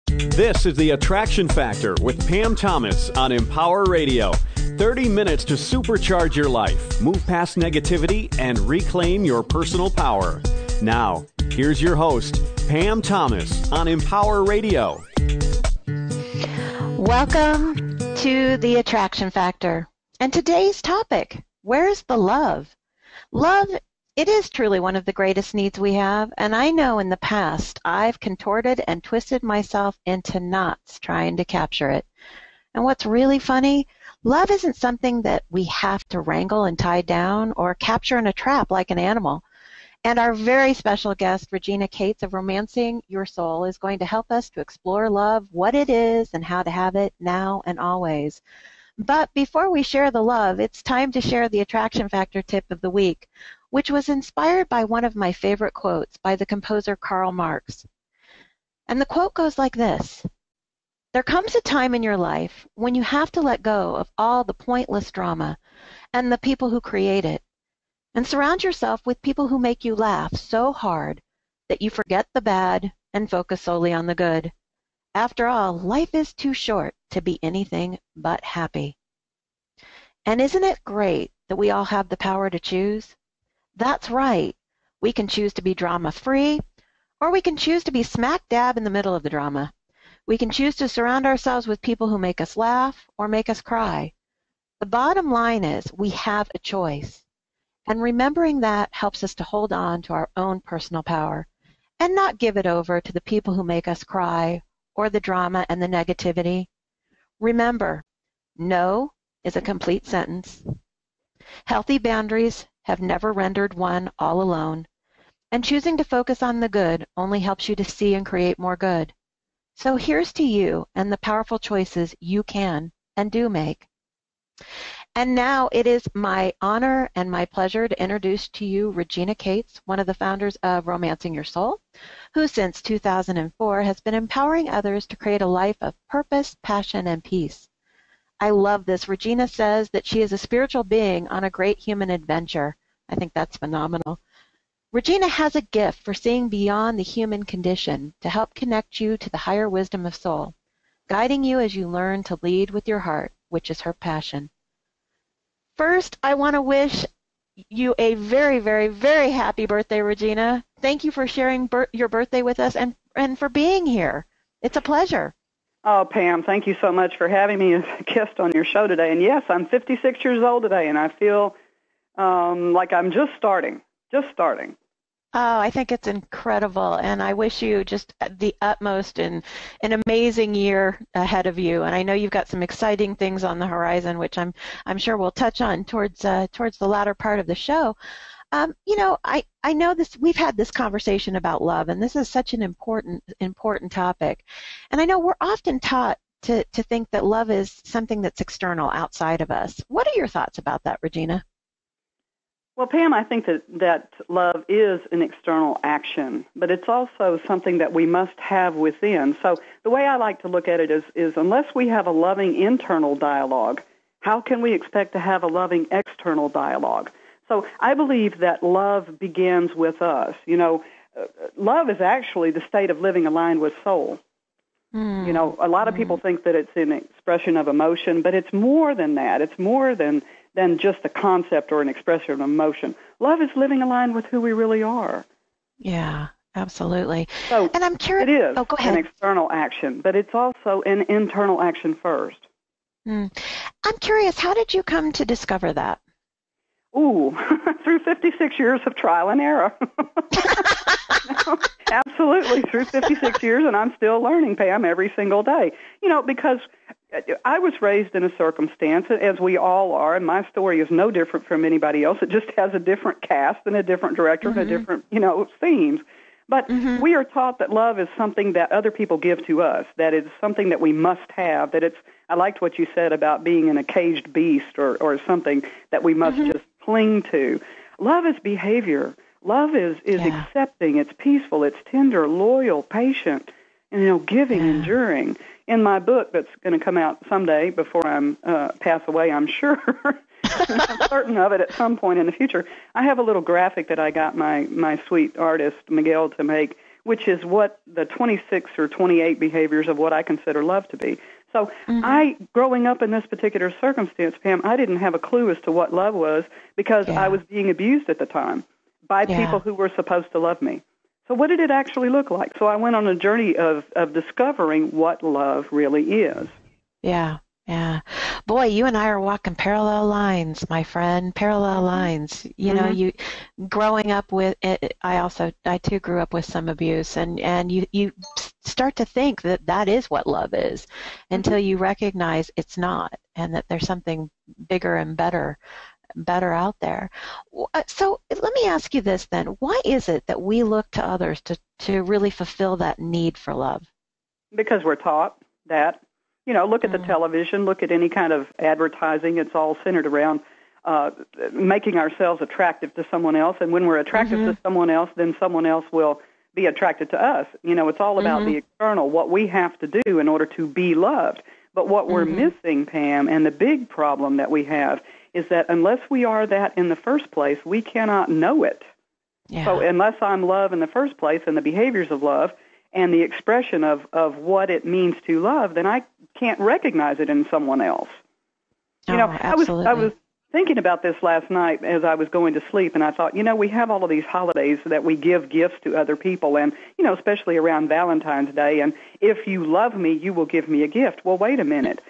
This is The Attraction Factor with Pam Thomas on Empower Radio. 30 minutes to supercharge your life, move past negativity, and reclaim your personal power. Now, here's your host, Pam Thomas on Empower Radio. Welcome to The Attraction Factor. And today's topic, where's the love? Love, it is truly one of the greatest needs we have, and I know in the past I've contorted and twisted myself into knots trying to capture it. And what's really funny, love isn't something that we have to wrangle and tie down or capture in a trap like an animal. And our very special guest, Regina Cates of Romancing Your Soul, is going to help us to explore love, what it is, and how to have it now and always. But before we share the love, it's time to share the Attraction Factor tip of the week, which was inspired by one of my favorite quotes by the composer Karl Marx. And the quote goes like this: "There comes a time in your life when you have to let go of all the pointless drama and the people who create it, and surround yourself with people who make you laugh so hard that you forget the bad and focus solely on the good. After all, life is too short to be anything but happy." And isn't it great that we all have the power to choose? That's right. We can choose to be drama-free, or we can choose to be smack dab in the middle of the drama. We can choose to surround ourselves with people who make us laugh or make us cry. The bottom line is we have a choice. And remembering that helps us to hold on to our own personal power and not give it over to the people who make us cry or the drama and the negativity. Remember, no is a complete sentence. Healthy boundaries have never rendered one all alone, and choosing to focus on the good only helps you to see and create more good. So here's to you and the powerful choices you can and do make. And now it is my honor and my pleasure to introduce to you Regina Cates, one of the founders of Romancing Your Soul, who since 2004 has been empowering others to create a life of purpose, passion, and peace. I love this. Regina says that she is a spiritual being on a great human adventure. I think that's phenomenal. Regina has a gift for seeing beyond the human condition to help connect you to the higher wisdom of soul, guiding you as you learn to lead with your heart, which is her passion. First, I want to wish you a very, very, very happy birthday, Regina. Thank you for sharing your birthday with us and for being here. It's a pleasure. Oh, Pam, thank you so much for having me as a guest on your show today. And yes, I'm 56 years old today, and I feel like I'm just starting. Oh, I think it's incredible, and I wish you just the utmost and an amazing year ahead of you. And I know you've got some exciting things on the horizon, which I'm sure we'll touch on towards the latter part of the show. I know this. We've had this conversation about love, and this is such an important topic. And I know we're often taught to think that love is something that's external, outside of us. What are your thoughts about that, Regina? Well, Pam, I think that love is an external action, but it's also something that we must have within. So the way I like to look at it is unless we have a loving internal dialogue, how can we expect to have a loving external dialogue? So I believe that love begins with us. Love is actually the state of living aligned with soul. A lot of people think that it's an expression of emotion, but it's more than that. It's more than just a concept or an expression of emotion. Love is living aligned with who we really are. Yeah, absolutely. So and I'm curious. It is go ahead. an external action, but it's also an internal action first. I'm curious, how did you come to discover that? Ooh, through 56 years of trial and error. Absolutely, through 56 years, and I'm still learning, Pam, every single day. Because I was raised in a circumstance, as we all are, and my story is no different from anybody else. It just has a different cast and a different director and a different, themes. But we are taught that love is something that other people give to us, that it's something that we must have, that I liked what you said about being in a caged beast or something that we must just cling to. Love is behavior. Love is accepting, it's peaceful, it's tender, loyal, patient, and, giving, enduring. In my book that's going to come out someday before I pass away, I'm sure, I'm certain of it at some point in the future, I have a little graphic that I got my sweet artist, Miguel, to make, which is what the 26 or 28 behaviors of what I consider love to be. So growing up in this particular circumstance, Pam, I didn't have a clue as to what love was because I was being abused at the time by people who were supposed to love me. So what did it actually look like? So I went on a journey of discovering what love really is. Yeah, yeah. Boy, you and I are walking parallel lines, my friend, parallel lines. You know, you growing up with it, I too grew up with some abuse, and you start to think that that is what love is until you recognize it's not, and that there's something bigger and better out there. So let me ask you this then. Why is it that we look to others to really fulfill that need for love? Because we're taught that. You know, look at the television, look at any kind of advertising. It's all centered around making ourselves attractive to someone else. And when we're attractive to someone else, then someone else will be attracted to us. You know, it's all about the external, what we have to do in order to be loved. But what we're missing, Pam, and the big problem that we have is that unless we are that in the first place, we cannot know it. Yeah. So unless I'm love in the first place and the behaviors of love and the expression of what it means to love, then I can't recognize it in someone else. You know, I was thinking about this last night as I was going to sleep, and I thought, you know, we have all of these holidays that we give gifts to other people, and, you know, especially around Valentine's Day, and if you love me, you will give me a gift. Well, wait a minute.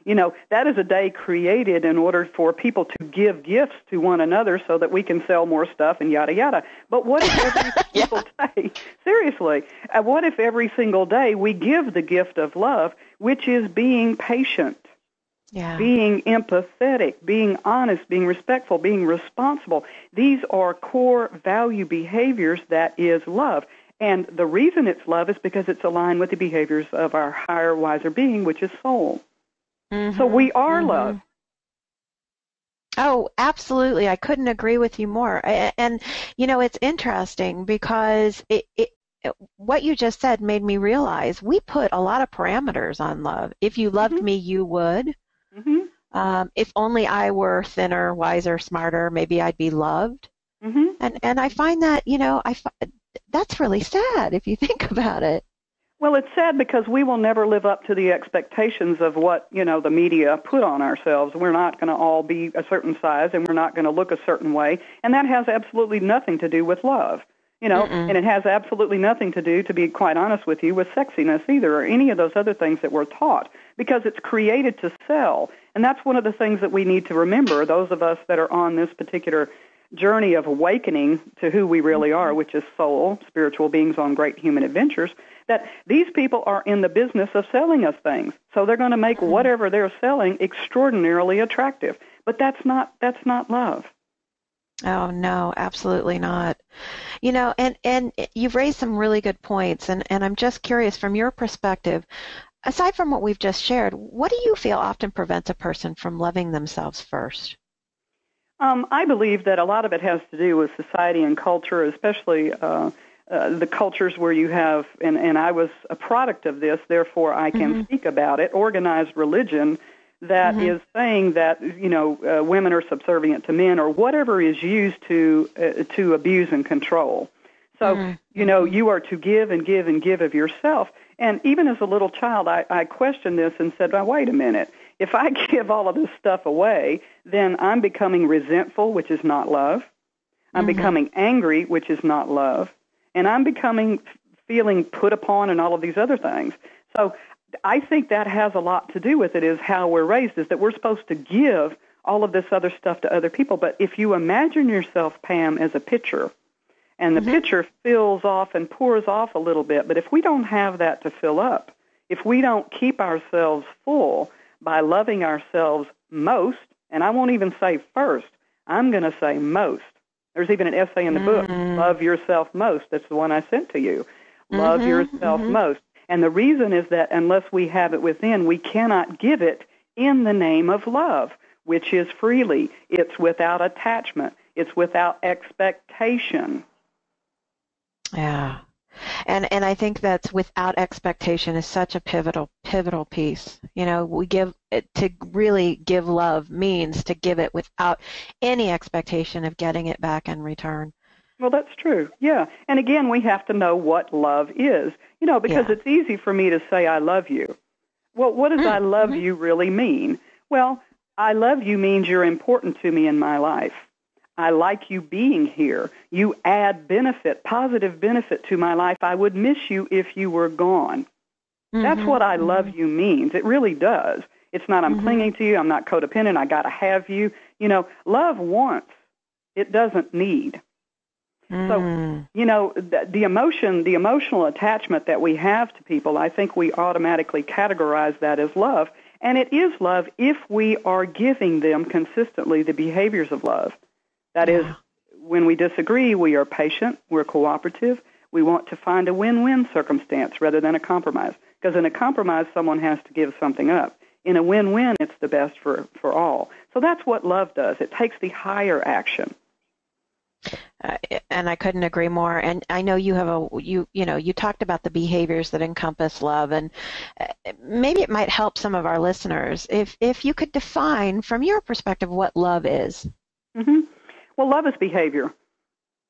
You know, that is a day created in order for people to give gifts to one another so that we can sell more stuff and yada, yada. But what if every single day, seriously, what if every single day we give the gift of love, which is being patient, being empathetic, being honest, being respectful, being responsible? These are core value behaviors that is love. And the reason it's love is because it's aligned with the behaviors of our higher, wiser being, which is soul. So we are love. Oh, absolutely. I couldn't agree with you more. And, you know, it's interesting because what you just said made me realize we put a lot of parameters on love. If you loved me, you would. If only I were thinner, wiser, smarter, maybe I'd be loved. And I find that, you know, that's really sad if you think about it. Well, it's sad because we will never live up to the expectations of what, you know, the media put on ourselves. We're not going to all be a certain size, and we're not going to look a certain way, and that has absolutely nothing to do with love, you know, and it has absolutely nothing to do, to be quite honest with you, with sexiness either, or any of those other things that we're taught, because it's created to sell, and that's one of the things that we need to remember, those of us that are on this particular journey of awakening to who we really are, which is soul, spiritual beings on great human adventures, that these people are in the business of selling us things. So they're going to make whatever they're selling extraordinarily attractive. But that's not love. Oh, no, absolutely not. You know, and you've raised some really good points, and I'm just curious from your perspective, aside from what we've just shared, what do you feel often prevents a person from loving themselves first? I believe that a lot of it has to do with society and culture, especially the cultures where you have, and I was a product of this, therefore I can speak about it, organized religion that is saying that, you know, women are subservient to men or whatever is used to abuse and control. So, you know, you are to give and give and give of yourself. And even as a little child, I questioned this and said, well, wait a minute. If I give all of this stuff away, then I'm becoming resentful, which is not love. I'm becoming angry, which is not love. And I'm feeling put upon and all of these other things. So I think that has a lot to do with it, is how we're raised, is that we're supposed to give all of this other stuff to other people. But if you imagine yourself, Pam, as a pitcher, and the pitcher fills off and pours off a little bit, but if we don't have that to fill up, if we don't keep ourselves full by loving ourselves most, and I won't even say first, I'm going to say most. There's even an essay in the book, Love Yourself Most. That's the one I sent to you. Love yourself most. And the reason is that unless we have it within, we cannot give it in the name of love, which is freely. It's without attachment. It's without expectation. Yeah. And I think that's without expectation is such a pivotal piece. You know, to really give love means to give it without any expectation of getting it back in return. Well, that's true. Yeah. And again, we have to know what love is, because it's easy for me to say I love you. Well, what does I love you really mean? Well, I love you means you're important to me in my life. I like you being here. You add benefit, positive benefit to my life. I would miss you if you were gone. That's what I love you means. It really does. It's not I'm clinging to you. I'm not codependent. I got to have you. Love wants. It doesn't need. So, the emotional attachment that we have to people, I think we automatically categorize that as love. And it is love if we are giving them consistently the behaviors of love. That is, when we disagree, we are patient, we're cooperative, we want to find a win-win circumstance rather than a compromise. Because in a compromise, someone has to give something up. In a win-win, it's the best for all. So that's what love does. It takes the higher action. And I couldn't agree more. And I know you have you talked about the behaviors that encompass love, and maybe it might help some of our listeners if you could define from your perspective what love is. Well, love is behavior.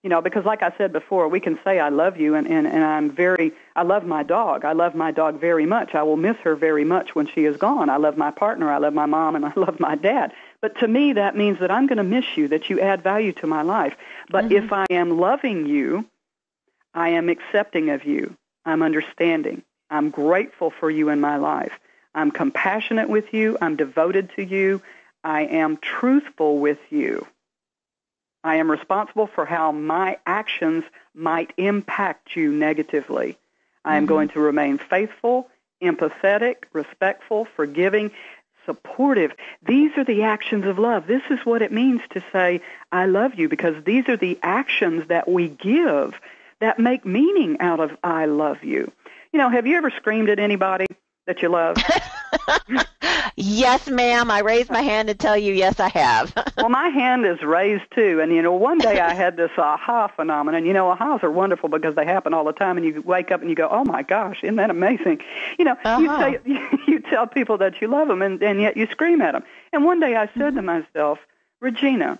Because like I said before, we can say I love you, and I love my dog. I love my dog very much. I will miss her very much when she is gone. I love my partner. I love my mom, and I love my dad. But to me, that means that I'm going to miss you, that you add value to my life. But if I am loving you, I am accepting of you. I'm understanding. I'm grateful for you in my life. I'm compassionate with you. I'm devoted to you. I am truthful with you. I am responsible for how my actions might impact you negatively. I am going to remain faithful, empathetic, respectful, forgiving, supportive. These are the actions of love. This is what it means to say, I love you, because these are the actions that we give that make meaning out of I love you. Have you ever screamed at anybody that you love? Yes, ma'am. I raised my hand to tell you, yes, I have. Well, my hand is raised, too. And, one day I had this aha phenomenon. Ahas are wonderful because they happen all the time, and you wake up and you go, oh, my gosh, isn't that amazing? You tell people that you love them, and yet you scream at them. And one day I said to myself, Regina,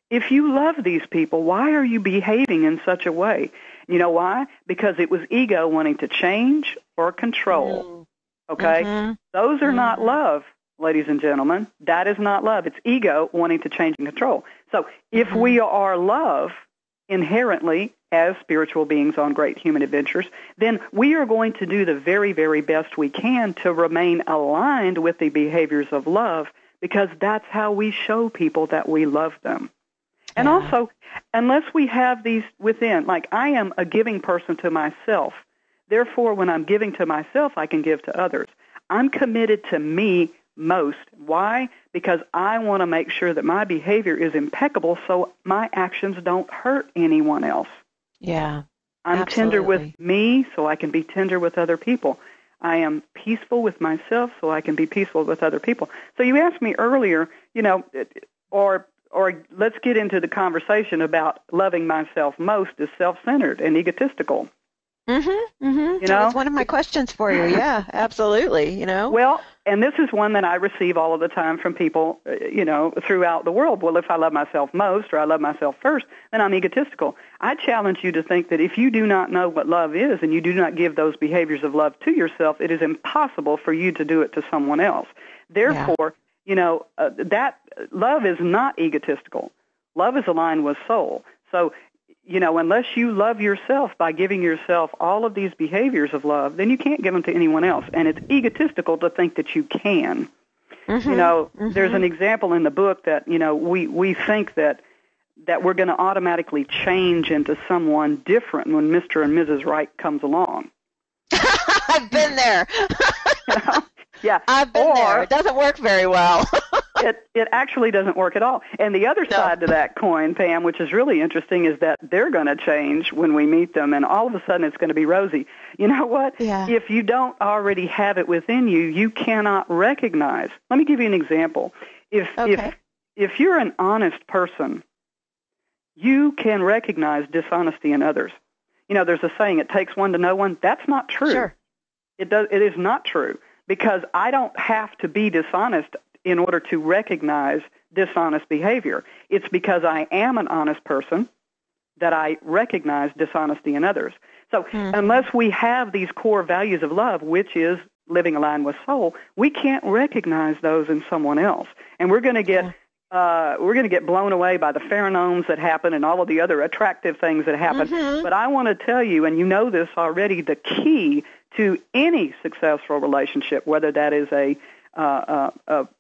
if you love these people, why are you behaving in such a way? You know why? Because it was ego wanting to change or control. Okay? Those are not love, ladies and gentlemen. That is not love. It's ego wanting to change and control. So if we are love inherently as spiritual beings on great human adventures, then we are going to do the very, very best we can to remain aligned with the behaviors of love, because that's how we show people that we love them. And also, unless we have these within, like I am a giving person to myself, therefore, when I'm giving to myself, I can give to others. I'm committed to me most. Why? Because I want to make sure that my behavior is impeccable so my actions don't hurt anyone else. Yeah, I'm tender with me so I can be tender with other people. I am peaceful with myself so I can be peaceful with other people. So you asked me earlier, or let's get into the conversation about loving myself most is self-centered and egotistical. That's one of my questions for you. Yeah, absolutely. Well, and this is one that I receive all of the time from people, throughout the world. Well, if I love myself most or I love myself first, then I'm egotistical. I challenge you to think that if you do not know what love is and you do not give those behaviors of love to yourself, it is impossible for you to do it to someone else. Therefore, that love is not egotistical. Love is aligned with soul. So, unless you love yourself by giving yourself all of these behaviors of love, then you can't give them to anyone else. And it's egotistical to think that you can. There's an example in the book that, we think that we're going to automatically change into someone different when Mr. and Mrs. Right comes along. I've been there. Yeah. I've been there. It doesn't work very well. It actually doesn't work at all. And the other side to that coin, Pam, which is really interesting, is that they're going to change when we meet them, and all of a sudden it's going to be rosy. You know what? Yeah. If you don't already have it within you, you cannot recognize. Let me give you an example. If you're an honest person, you can recognize dishonesty in others. There's a saying, it takes one to know one. That's not true. Sure. It is not true, because I don't have to be dishonest in order to recognize dishonest behavior. It's because I am an honest person that I recognize dishonesty in others. So unless we have these core values of love, which is living aligned with soul, we can't recognize those in someone else. And we're going to get blown away by the pheromones that happen and all of the other attractive things that happen. But I want to tell you, and you know this already, the key to any successful relationship, whether that is a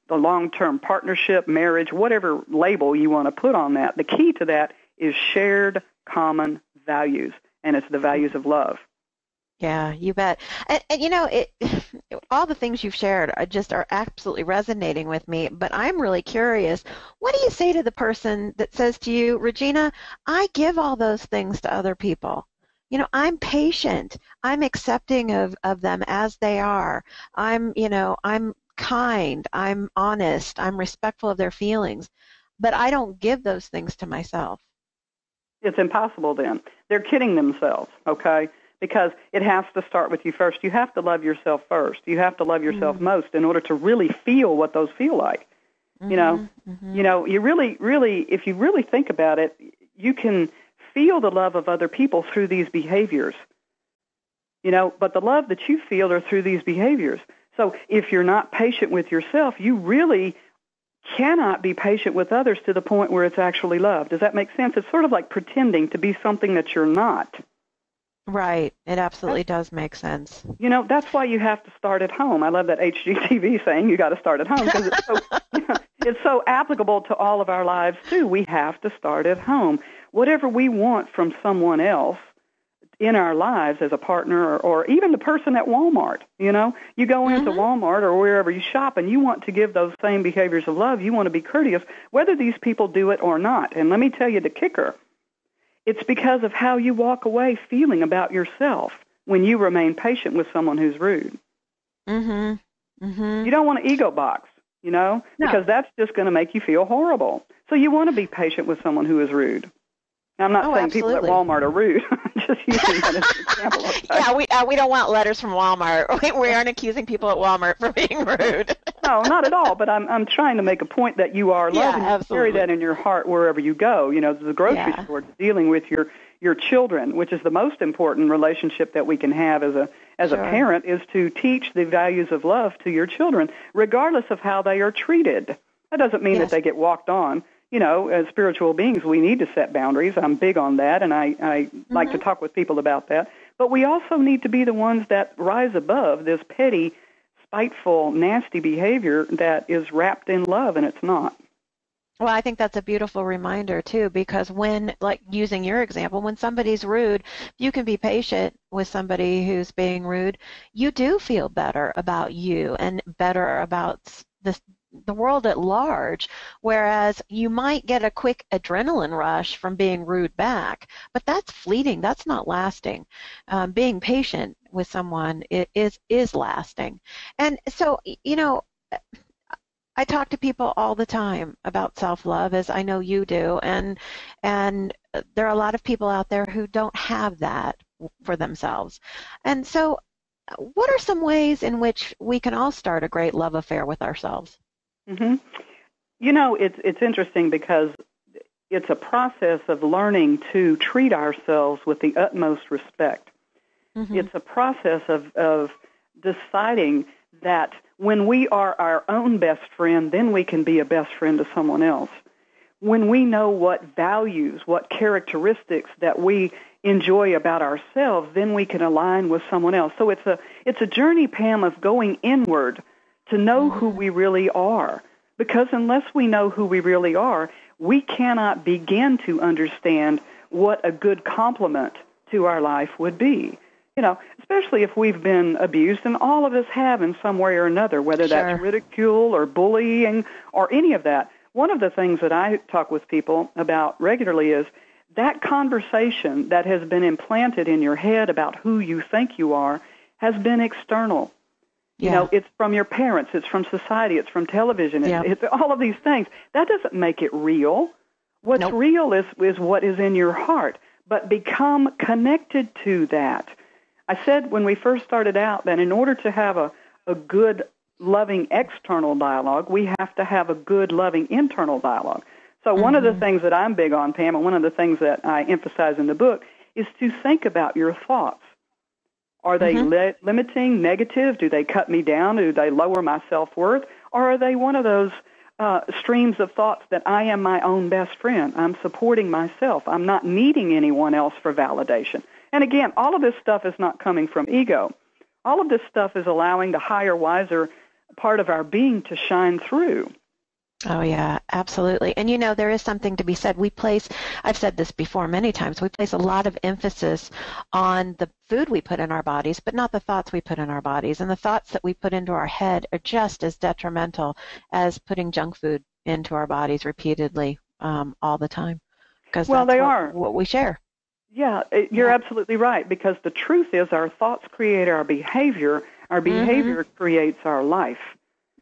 long-term partnership, marriage, whatever label you want to put on that, the key to that is shared common values, and it's the values of love. Yeah, you bet. And you know, all the things you've shared are absolutely resonating with me, but I'm really curious, what do you say to the person that says to you, Regina, I give all those things to other people. You know, I'm patient. I'm accepting of them as they are. I'm kind. I'm honest. I'm respectful of their feelings, but I don't give those things to myself. It's impossible then. They're kidding themselves, okay? Because it has to start with you first. You have to love yourself first. You have to love yourself most in order to really feel what those feel like. You know, you really, if you really think about it, you can feel the love of other people through these behaviors. You know, but the love that you feel are through these behaviors. So if you're not patient with yourself, you really cannot be patient with others to the point where it's actually love. Does that make sense? It's sort of like pretending to be something that you're not. Right. It absolutely does make sense. You know, that's why you have to start at home. I love that HGTV saying you got to start at home because it's so applicable to all of our lives, too. We have to start at home. Whatever we want from someone else in our lives as a partner or even the person at Walmart, you know, you go into Walmart or wherever you shop and you want to give those same behaviors of love. You want to be courteous, whether these people do it or not. And let me tell you the kicker. It's because of how you walk away feeling about yourself when you remain patient with someone who's rude. You don't want an ego box, you know, because that's just going to make you feel horrible. So you want to be patient with someone who is rude. Now, I'm not saying absolutely. people at Walmart are rude. I'm just using that as an example. Okay? Yeah, we don't want letters from Walmart. We aren't accusing people at Walmart for being rude. No, not at all. But I'm trying to make a point that you are loving. You carry that in your heart wherever you go. You know, the grocery store, dealing with your children, which is the most important relationship that we can have as a parent, is to teach the values of love to your children, regardless of how they are treated. That doesn't mean that they get walked on. You know, as spiritual beings, we need to set boundaries. I'm big on that, and I like to talk with people about that. But we also need to be the ones that rise above this petty, spiteful, nasty behavior that is wrapped in love, and it's not. Well, I think that's a beautiful reminder, too, because when, like using your example, when somebody's rude, you can be patient with somebody who's being rude. You do feel better about you and better about the world at large, whereas you might get a quick adrenaline rush from being rude back, but that's fleeting. That's not lasting. Being patient with someone is lasting. And so, you know, I talk to people all the time about self-love, as I know you do, and there are a lot of people out there who don't have that for themselves. And so what are some ways in which we can all start a great love affair with ourselves? You know, it's interesting because it's a process of learning to treat ourselves with the utmost respect. It's a process of deciding that when we are our own best friend, then we can be a best friend to someone else. When we know what values, what characteristics that we enjoy about ourselves, then we can align with someone else. So it's a journey, Pam, of going inward to know who we really are. Because unless we know who we really are, we cannot begin to understand what a good complement to our life would be. You know, especially if we've been abused, and all of us have in some way or another, whether that's ridicule or bullying or any of that. One of the things that I talk with people about regularly is that conversation that has been implanted in your head about who you think you are has been external. You know, it's from your parents, it's from society, it's from television, it's all of these things. That doesn't make it real. What's real is what is in your heart, but become connected to that. I said when we first started out that in order to have a good, loving external dialogue, we have to have a good, loving internal dialogue. So one of the things that I'm big on, Pam, and one of the things that I emphasize in the book is to think about your thoughts. Are they limiting, negative? Do they cut me down? Do they lower my self-worth? Or are they one of those streams of thoughts that I am my own best friend? I'm supporting myself. I'm not needing anyone else for validation. And again, all of this stuff is not coming from ego. All of this stuff is allowing the higher, wiser part of our being to shine through. Oh, yeah, absolutely. And, there is something to be said. I've said this before many times, we place a lot of emphasis on the food we put in our bodies, but not the thoughts we put in our bodies. And the thoughts that we put into our head are just as detrimental as putting junk food into our bodies repeatedly all the time. Because that's what we share. Yeah, you're absolutely right, because the truth is our thoughts create our behavior. Our behavior creates our life.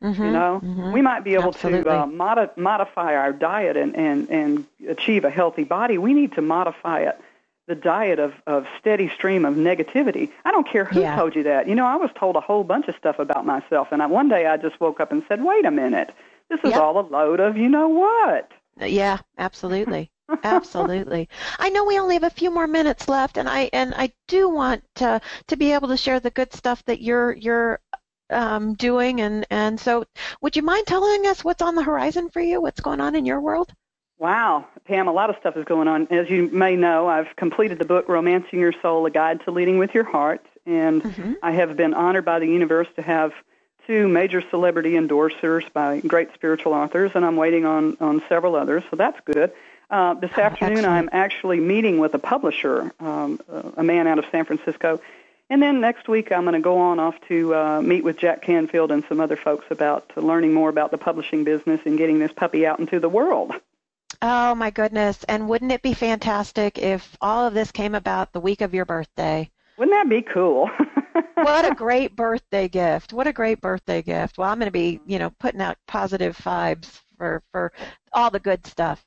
We might be able to modify our diet and achieve a healthy body. We need to modify it, the diet of steady stream of negativity. I don't care who told you that. I was told a whole bunch of stuff about myself, and one day I just woke up and said, wait a minute, this is all a load of what? Yeah, absolutely. Absolutely. I know we only have a few more minutes left, and I do want to be able to share the good stuff that you're doing, and so would you mind telling us what's on the horizon for you? What's going on in your world? Wow, Pam, a lot of stuff is going on. As you may know, I've completed the book Romancing Your Soul, A Guide to Leading with Your Heart, and I have been honored by the universe to have 2 major celebrity endorsers by great spiritual authors, and I'm waiting on several others, so that's good. This afternoon, excellent. I'm actually meeting with a publisher, a man out of San Francisco. And then next week, I'm going to go on off to meet with Jack Canfield and some other folks about learning more about the publishing business and getting this puppy out into the world. Oh, my goodness. And wouldn't it be fantastic if all of this came about the week of your birthday? Wouldn't that be cool? What a great birthday gift. What a great birthday gift. Well, I'm going to be, putting out positive vibes for all the good stuff,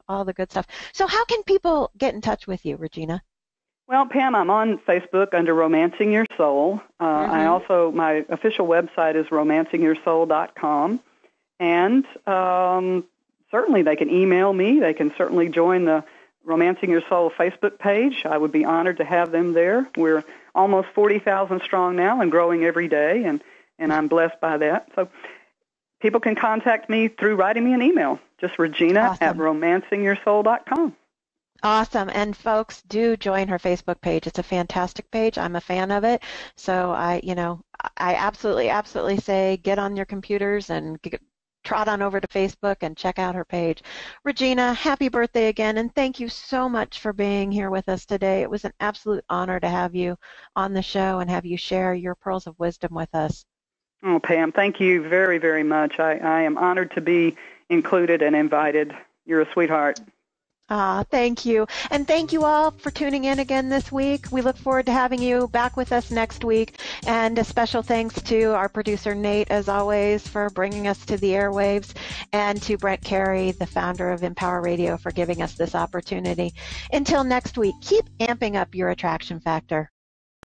So how can people get in touch with you, Regina? Well, Pam, I'm on Facebook under Romancing Your Soul. My official website is romancingyoursoul.com. And certainly they can email me. They can certainly join the Romancing Your Soul Facebook page. I would be honored to have them there. We're almost 40,000 strong now and growing every day, and I'm blessed by that. So people can contact me through writing me an email, just Regina at romancingyoursoul.com. Awesome. And folks, do join her Facebook page. It's a fantastic page. I'm a fan of it. So I absolutely say get on your computers and trot on over to Facebook and check out her page. Regina, happy birthday again, and thank you so much for being here with us today. It was an absolute honor to have you on the show and have you share your pearls of wisdom with us. Oh, Pam, thank you very, very much. I am honored to be included and invited. You're a sweetheart. Thank you. And thank you all for tuning in again this week. We look forward to having you back with us next week. And a special thanks to our producer, Nate, as always, for bringing us to the airwaves, and to Brent Carey, the founder of Empower Radio, for giving us this opportunity. Until next week, keep amping up your attraction factor.